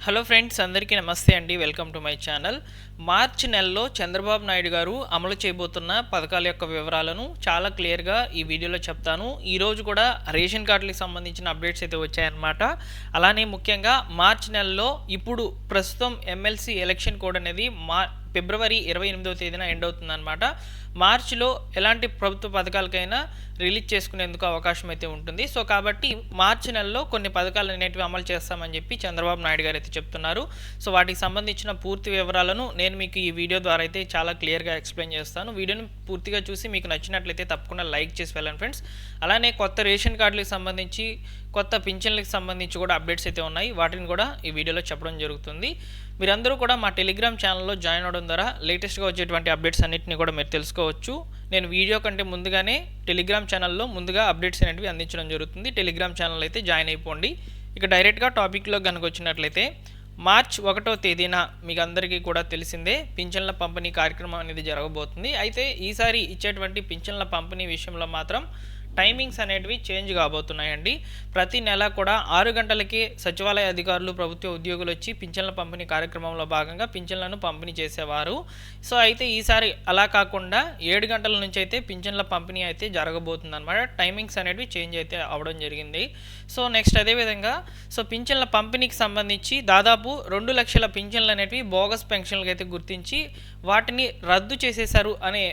Hello friends, అందరికీ నమస్తే అండి. Welcome to my channel. మార్చి నెలలో చంద్రబాబు నాయుడు గారు అమలు చేయబోతున్న పథకాల యొక్క వివరాలను చాలా క్లియర్గా ఈ వీడియోలో చెప్తాను. ఈరోజు కూడా రేషన్ కార్డులకు సంబంధించిన అప్డేట్స్ అయితే వచ్చాయన్నమాట. అలానే ముఖ్యంగా మార్చి నెలలో ఇప్పుడు ప్రస్తుతం ఎమ్మెల్సీ ఎలక్షన్ కోడ్ అనేది ఫిబ్రవరి 28వ తేదీన ఎండ్ అవుతుందన్నమాట. మార్చిలో ఎలాంటి ప్రభుత్వ పథకాలకైనా రిలీజ్ చేసుకునేందుకు అవకాశం అయితే ఉంటుంది. సో కాబట్టి మార్చి నెలలో కొన్ని పథకాలు అనేటివి అమలు చేస్తామని చెప్పి చంద్రబాబు నాయుడు గారు అయితే చెప్తున్నారు. సో వాటికి సంబంధించిన పూర్తి వివరాలను నేను మీకు ఈ వీడియో ద్వారా అయితే చాలా క్లియర్గా ఎక్స్ప్లెయిన్ చేస్తాను. వీడియోని పూర్తిగా చూసి మీకు నచ్చినట్లయితే తప్పకుండా లైక్ చేసి వెళ్ళండి ఫ్రెండ్స్. అలానే కొత్త రేషన్ కార్డులకు సంబంధించి, కొత్త పింఛన్లకు సంబంధించి కూడా అప్డేట్స్ అయితే ఉన్నాయి. వాటిని కూడా ఈ వీడియోలో చెప్పడం జరుగుతుంది. మీరందరూ కూడా మా టెలిగ్రామ్ ఛానల్లో జాయిన్ అవడం ద్వారా లేటెస్ట్గా వచ్చేటువంటి అప్డేట్స్ అన్నింటినీ కూడా మీరు తెలుసుకోవచ్చు. నేను వీడియో కంటే ముందుగానే టెలిగ్రామ్ ఛానల్లో ముందుగా అప్డేట్స్ అనేవి అందించడం జరుగుతుంది. టెలిగ్రామ్ ఛానల్ అయితే జాయిన్ అయిపోండి. ఇక డైరెక్ట్గా టాపిక్లో కనుక వచ్చినట్లయితే మార్చ్ 1వ తేదీన మీకు అందరికీ కూడా తెలిసిందే పింఛన్ల పంపిణీ కార్యక్రమం అనేది జరగబోతుంది. అయితే ఈసారి ఇచ్చేటువంటి పింఛన్ల పంపిణీ విషయంలో మాత్రం టైమింగ్స్ అనేటివి చేంజ్ కాబోతున్నాయండి. ప్రతి నెల కూడా 6 గంటలకే సచివాలయ అధికారులు, ప్రభుత్వ ఉద్యోగులు వచ్చి పింఛన్ల పంపిణీ కార్యక్రమంలో భాగంగా పింఛన్లను పంపిణీ చేసేవారు. సో అయితే ఈసారి అలా కాకుండా 7 గంటల నుంచి అయితే పింఛన్ల పంపిణీ అయితే జరగబోతుంది అనమాట. టైమింగ్స్ అనేవి చేంజ్ అయితే అవడం జరిగింది. సో నెక్స్ట్ అదేవిధంగా పింఛన్ల పంపిణీకి సంబంధించి దాదాపు 2 లక్షల పింఛన్లు అనేవి బోగస్ పెన్షన్లకు అయితే గుర్తించి వాటిని రద్దు చేసేశారు అనే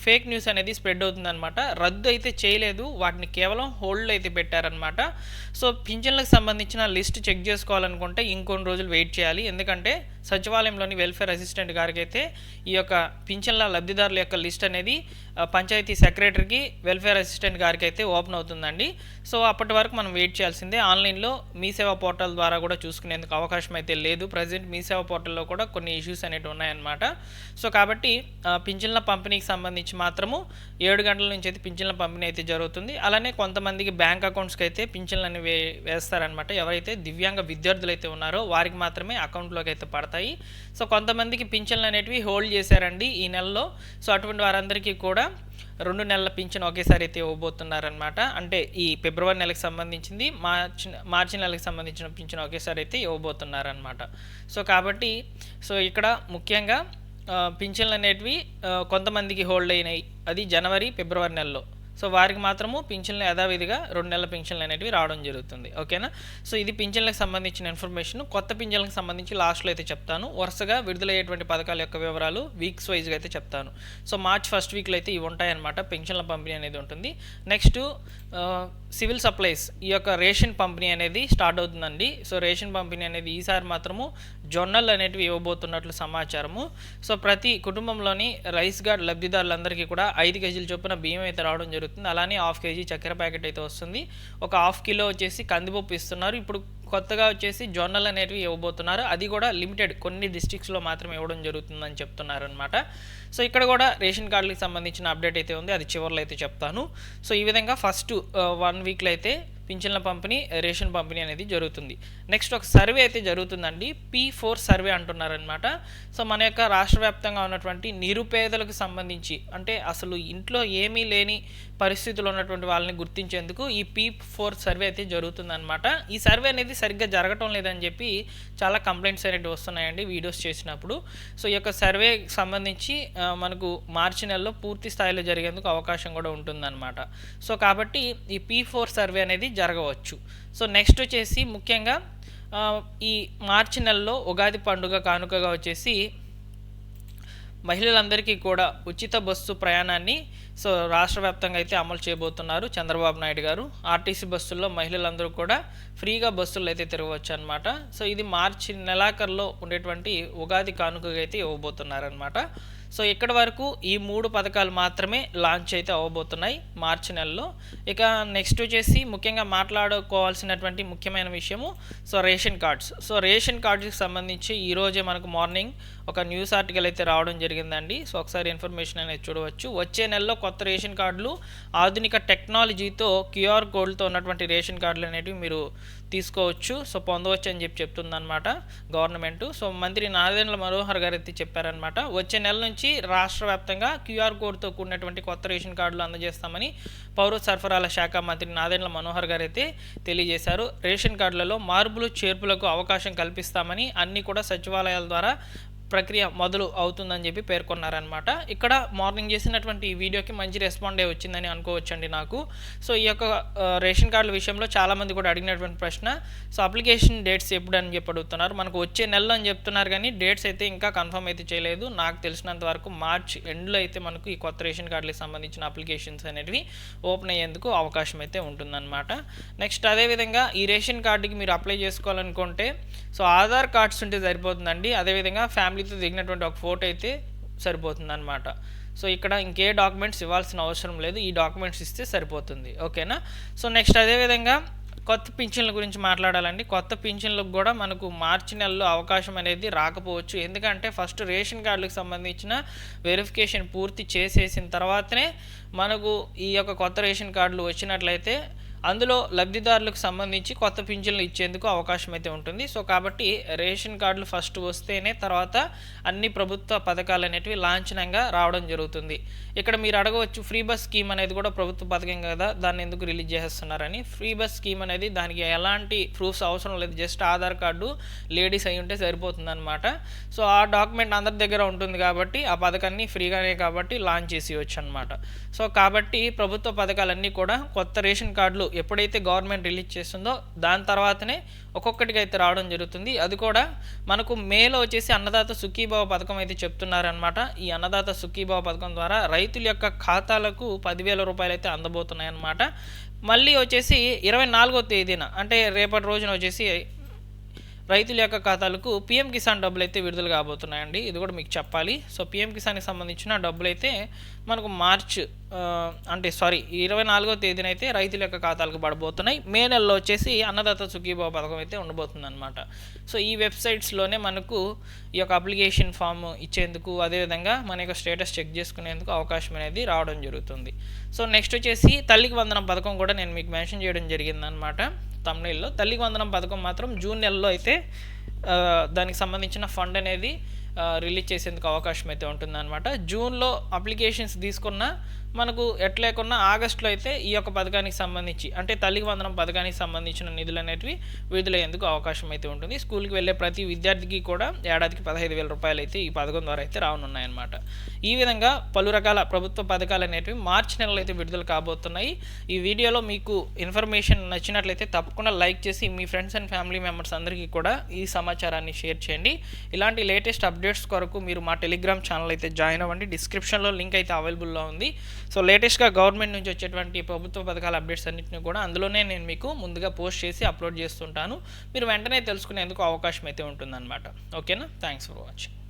ఫేక్ న్యూస్ అనేది స్ప్రెడ్ అవుతుందన్నమాట. రద్దు అయితే చేయలేదు, వాటిని కేవలం హోల్డ్లో అయితే పెట్టారనమాట. సో పింఛన్లకు సంబంధించిన లిస్ట్ చెక్ చేసుకోవాలనుకుంటే ఇంకొన్ని రోజులు వెయిట్ చేయాలి. ఎందుకంటే సచివాలయంలోని వెల్ఫేర్ అసిస్టెంట్ గారికి అయితే ఈ యొక్క పింఛన్ల లబ్ధిదారుల యొక్క లిస్ట్ అనేది పంచాయతీ సెక్రటరీకి, వెల్ఫేర్ అసిస్టెంట్ గారికి అయితే ఓపెన్ అవుతుందండి. సో అప్పటి వరకు మనం వెయిట్ చేయాల్సిందే. ఆన్లైన్లో మీ సేవా పోర్టల్ ద్వారా కూడా చూసుకునేందుకు అవకాశం అయితే లేదు. ప్రజెంట్ మీ సేవా పోర్టల్లో కూడా కొన్ని ఇష్యూస్ అనేవి ఉన్నాయన్నమాట. సో కాబట్టి పింఛన్ల పంపిణీకి సంబంధించి మాత్రము 7 గంటల నుంచి అయితే పింఛన్ల పంపిణీ అయితే జరుగుతుంది. అలానే కొంతమందికి బ్యాంక్ అకౌంట్స్కి అయితే పింఛన్లు అనేవి వేస్తారనమాట. ఎవరైతే దివ్యాంగ విద్యార్థులు అయితే ఉన్నారో వారికి మాత్రమే అకౌంట్లోకి అయితే పడతాయి. సో కొంతమందికి పింఛన్లు అనేటివి హోల్డ్ చేశారండి ఈ నెలలో. సో అటువంటి వారందరికీ కూడా 2 నెలల పింఛన్ ఒకేసారి అయితే ఇవ్వబోతున్నారనమాట. అంటే ఈ ఫిబ్రవరి నెలకు సంబంధించింది, మార్చి నెలకు సంబంధించిన పింఛన్ ఒకేసారి అయితే ఇవ్వబోతున్నారనమాట. సో కాబట్టి ఇక్కడ ముఖ్యంగా పింఛన్లు అనేటివి కొంతమందికి హోల్డ్ అయినాయి, అది జనవరి, ఫిబ్రవరి నెలలో. సో వారికి మాత్రము పింఛన్లు యథావిధిగా 2 నెలల పింఛన్లు అనేటివి రావడం జరుగుతుంది. ఓకేనా. సో ఇది పింఛన్లకు సంబంధించిన ఇన్ఫర్మేషన్. కొత్త పింఛన్లకు సంబంధించి లాస్ట్లో అయితే చెప్తాను. వరుసగా విడుదలయ్యేటువంటి పథకాల యొక్క వివరాలు వీక్స్ వైజ్గా అయితే చెప్తాను. సో మార్చ్ ఫస్ట్ వీక్లో అయితే ఇవి ఉంటాయన్నమాట. పింఛన్ల పంపిణీ అనేది ఉంటుంది. నెక్స్ట్ సివిల్ సప్లైస్ ఈ యొక్క రేషన్ పంపిణీ అనేది స్టార్ట్ అవుతుందండి. సో రేషన్ పంపిణీ అనేది ఈసారి మాత్రము జొన్నలు అనేటివి ఇవ్వబోతున్నట్లు సమాచారము. సో ప్రతి కుటుంబంలోని రైస్ కార్డ్ లబ్ధిదారులందరికీ కూడా 5 కేజీల చొప్పున బియ్యం అయితే రావడం జరుగుతుంది. అలానే 1/2 కేజీ చక్కెర ప్యాకెట్ అయితే వస్తుంది. ఒక 1/2 కిలో వచ్చేసి కందిపప్పు ఇస్తున్నారు. ఇప్పుడు కొత్తగా వచ్చేసి జొన్నలు అనేటివి ఇవ్వబోతున్నారు. అది కూడా లిమిటెడ్ కొన్ని డిస్ట్రిక్ట్స్లో మాత్రం ఇవ్వడం జరుగుతుందని చెప్తున్నారు అనమాట. సో ఇక్కడ కూడా రేషన్ కార్డులకు సంబంధించిన అప్డేట్ అయితే ఉంది, అది చివరిలో అయితే చెప్తాను. సో ఈ విధంగా ఫస్ట్ 1 వీక్లో అయితే పింఛన్ల పంపిణీ, రేషన్ పంపిణీ అనేది జరుగుతుంది. నెక్స్ట్ ఒక సర్వే అయితే జరుగుతుందండి. P4 survey అంటున్నారనమాట. సో మన యొక్క రాష్ట్ర వ్యాప్తంగా ఉన్నటువంటి నిరుపేదలకు సంబంధించి, అంటే అసలు ఇంట్లో ఏమీ లేని పరిస్థితులు ఉన్నటువంటి వాళ్ళని గుర్తించేందుకు ఈ P4 సర్వే అయితే జరుగుతుందన్నమాట. ఈ సర్వే అనేది సరిగ్గా జరగటం లేదని చెప్పి చాలా కంప్లైంట్స్ అనేవి వస్తున్నాయండి వీడియోస్ చేసినప్పుడు. సో ఈ యొక్క సర్వేకి సంబంధించి మనకు మార్చి నెలలో పూర్తి స్థాయిలో జరిగేందుకు అవకాశం కూడా ఉంటుందన్నమాట. సో కాబట్టి ఈ P4 సర్వే అనేది జరగవచ్చు. సో నెక్స్ట్ వచ్చేసి ముఖ్యంగా ఈ మార్చి నెలలో ఉగాది పండుగ కానుకగా వచ్చేసి మహిళలందరికీ కూడా ఉచిత బస్సు ప్రయాణాన్ని రాష్ట్ర వ్యాప్తంగా అయితే అమలు చేయబోతున్నారు చంద్రబాబు నాయుడు గారు. ఆర్టీసీ బస్సుల్లో మహిళలందరూ కూడా ఫ్రీగా బస్సులు అయితే తిరగవచ్చు అనమాట. సో ఇది మార్చి నెలాఖరులో ఉండేటువంటి ఉగాది కానుకగా అయితే ఇవ్వబోతున్నారనమాట. సో ఇక్కడ వరకు ఈ 3 పథకాలు మాత్రమే లాంచ్ అయితే అవ్వబోతున్నాయి మార్చి నెలలో. ఇక నెక్స్ట్ వచ్చేసి ముఖ్యంగా మాట్లాడుకోవాల్సినటువంటి ముఖ్యమైన విషయము రేషన్ కార్డ్స్. సో రేషన్ కార్డ్స్కి సంబంధించి ఈరోజే మనకు మార్నింగ్ ఒక న్యూస్ ఆర్టికల్ అయితే రావడం జరిగిందండి. సో ఒకసారి ఇన్ఫర్మేషన్ అనేది చూడవచ్చు. వచ్చే నెలలో కొత్త రేషన్ కార్డులు ఆధునిక టెక్నాలజీతో QR కోడ్లతో ఉన్నటువంటి రేషన్ కార్డులు అనేవి మీరు తీసుకోవచ్చు, సో పొందవచ్చు అని చెప్తుందన్నమాట గవర్నమెంట్. సో మంత్రి నాదెండ్ల మనోహర్ గారు అయితే చెప్పారనమాట. వచ్చే నెల నుంచి రాష్ట్ర వ్యాప్తంగా క్యూఆర్ కోడ్తో కూడినటువంటి కొత్త రేషన్ కార్డులు అందజేస్తామని పౌర సరఫరాల శాఖ మంత్రి నాదెండ్ల మనోహర్ గారు అయితే తెలియజేశారు. రేషన్ కార్డులలో మార్పులు చేర్పులకు అవకాశం కల్పిస్తామని, అన్నీ కూడా సచివాలయాల ద్వారా ప్రక్రియ మొదలు అవుతుందని చెప్పి పేర్కొన్నారనమాట. ఇక్కడ మార్నింగ్ చేసినటువంటి ఈ వీడియోకి మంచి రెస్పాండే వచ్చిందని అనుకోవచ్చండి నాకు. సో ఈ యొక్క రేషన్ కార్డుల విషయంలో చాలామంది కూడా అడిగినటువంటి ప్రశ్న, సో అప్లికేషన్ డేట్స్ ఎప్పుడు అని చెప్పి అడుగుతున్నారు. మనకు వచ్చే నెలలో అని చెప్తున్నారు కానీ డేట్స్ అయితే ఇంకా కన్ఫర్మ్ అయితే చేయలేదు. నాకు తెలిసినంత వరకు మార్చ్ ఎండ్లో అయితే మనకు ఈ కొత్త రేషన్ కార్డులకు సంబంధించిన అప్లికేషన్స్ అనేవి ఓపెన్ అయ్యేందుకు అవకాశం అయితే ఉంటుందన్నమాట. నెక్స్ట్ అదేవిధంగా ఈ రేషన్ కార్డుకి మీరు అప్లై చేసుకోవాలనుకుంటే సో ఆధార్ కార్డ్స్ ఉంటే సరిపోతుందండి. అదేవిధంగా ఫ్యామిలీతో దిగినటువంటి ఒక ఫోటో అయితే సరిపోతుంది అనమాట. సో ఇక్కడ ఇంకే డాక్యుమెంట్స్ ఇవ్వాల్సిన అవసరం లేదు, ఈ డాక్యుమెంట్స్ ఇస్తే సరిపోతుంది. ఓకేనా. సో నెక్స్ట్ అదేవిధంగా కొత్త పింఛన్ల గురించి మాట్లాడాలండి. కొత్త పింఛన్లకు కూడా మనకు మార్చి నెలలో అవకాశం అనేది రాకపోవచ్చు. ఎందుకంటే ఫస్ట్ రేషన్ కార్డులకు సంబంధించిన వెరిఫికేషన్ పూర్తి చేసేసిన తర్వాతనే మనకు ఈ యొక్క కొత్త రేషన్ కార్డులు వచ్చినట్లయితే అందులో లబ్ధిదారులకు సంబంధించి కొత్త పింఛన్లు ఇచ్చేందుకు అవకాశం అయితే ఉంటుంది. సో కాబట్టి రేషన్ కార్డులు ఫస్ట్ వస్తేనే తర్వాత అన్ని ప్రభుత్వ పథకాలు అనేటివి లాంఛనంగా రావడం జరుగుతుంది. ఇక్కడ మీరు అడగవచ్చు, ఫ్రీ బస్ స్కీమ్ అనేది కూడా ప్రభుత్వ పథకం కదా, దాన్ని ఎందుకు రిలీజ్ చేస్తున్నారని. ఫ్రీ బస్ స్కీమ్ అనేది దానికి ఎలాంటి ప్రూఫ్స్ అవసరం లేదు, జస్ట్ ఆధార్ కార్డు లేడీస్ అయి ఉంటే సరిపోతుంది అనమాట. సో ఆ డాక్యుమెంట్ అందరి దగ్గర ఉంటుంది కాబట్టి ఆ పథకాన్ని ఫ్రీగానే కాబట్టి లాంచ్ చేసేయచ్చు అనమాట. సో కాబట్టి ప్రభుత్వ పథకాలన్నీ కూడా కొత్త రేషన్ కార్డులు ఎప్పుడైతే గవర్నమెంట్ రిలీజ్ చేస్తుందో దాని తర్వాతనే ఒక్కొక్కటిగా అయితే రావడం జరుగుతుంది. అది కూడా మనకు మేలో వచ్చేసి అన్నదాత సుఖీభావ పథకం అయితే చెప్తున్నారనమాట. ఈ అన్నదాత సుఖీభావ పథకం ద్వారా రైతుల యొక్క ఖాతాలకు 10,000 రూపాయలు అయితే అందబోతున్నాయి అన్నమాట. మళ్ళీ వచ్చేసి 24వ తేదీన అంటే రేపటి రోజున వచ్చేసి రైతుల యొక్క ఖాతాలకు పీఎం కిసాన్ డబ్బులు అయితే విడుదల కాబోతున్నాయండి. ఇది కూడా మీకు చెప్పాలి. సో పీఎం కిసాన్కి సంబంధించిన డబ్బులు అయితే మనకు మార్చ్ 24వ తేదీన అయితే రైతుల యొక్క ఖాతాలకు పడబోతున్నాయి. మే నెలలో వచ్చేసి అన్నదాత సుఖీభావ పథకం అయితే ఉండబోతుంది అనమాట. సో ఈ వెబ్సైట్స్లోనే మనకు ఈ యొక్క అప్లికేషన్ ఫామ్ ఇచ్చేందుకు, అదేవిధంగా మన యొక్క స్టేటస్ చెక్ చేసుకునేందుకు అవకాశం అనేది రావడం జరుగుతుంది. సో నెక్స్ట్ వచ్చేసి తల్లికి వందనం పథకం కూడా నేను మీకు మెన్షన్ చేయడం జరిగిందనమాట తమిళలో. తల్లికి వందనం పథకం మాత్రం జూన్ నెలలో అయితే దానికి సంబంధించిన ఫండ్ అనేది రిలీజ్ చేసేందుకు అవకాశం అయితే ఉంటుందన్నమాట. జూన్లో అప్లికేషన్స్ తీసుకున్న మనకు ఎట్లేకున్నా ఆగస్టులో అయితే ఈ యొక్క పథకానికి సంబంధించి అంటే తల్లికి వందనం పథకానికి సంబంధించిన నిధులు అనేటివి విడుదలయ్యేందుకు అవకాశం అయితే ఉంటుంది. స్కూల్కి వెళ్ళే ప్రతి విద్యార్థికి కూడా ఏడాదికి 15,000 రూపాయలు అయితే ఈ పథకం ద్వారా అయితే రానున్నాయన్నమాట. ఈ విధంగా పలు రకాల ప్రభుత్వ పథకాలు అనేటివి మార్చి నెలలో అయితే విడుదల కాబోతున్నాయి. ఈ వీడియోలో మీకు ఇన్ఫర్మేషన్ నచ్చినట్లయితే తప్పకుండా లైక్ చేసి మీ ఫ్రెండ్స్ అండ్ ఫ్యామిలీ మెంబర్స్ అందరికీ కూడా ఈ సమాచారాన్ని షేర్ చేయండి. ఇలాంటి లేటెస్ట్ అప్డేట్స్ కొరకు మీరు మా టెలిగ్రామ్ ఛానల్ అయితే జాయిన్ అవ్వండి. డిస్క్రిప్షన్లో లింక్ అయితే అవైలబుల్లో ఉంది. సో లేటెస్ట్గా గవర్నమెంట్ నుంచి వచ్చేటువంటి ప్రభుత్వ పథకాల అప్డేట్స్ అన్నింటినీ కూడా అందులోనే నేను మీకు ముందుగా పోస్ట్ చేసి అప్లోడ్ చేస్తుంటాను. మీరు వెంటనే తెలుసుకునేందుకు అవకాశం అయితే ఉంటుందన్నమాట. ఓకేనా. Thanks for watching.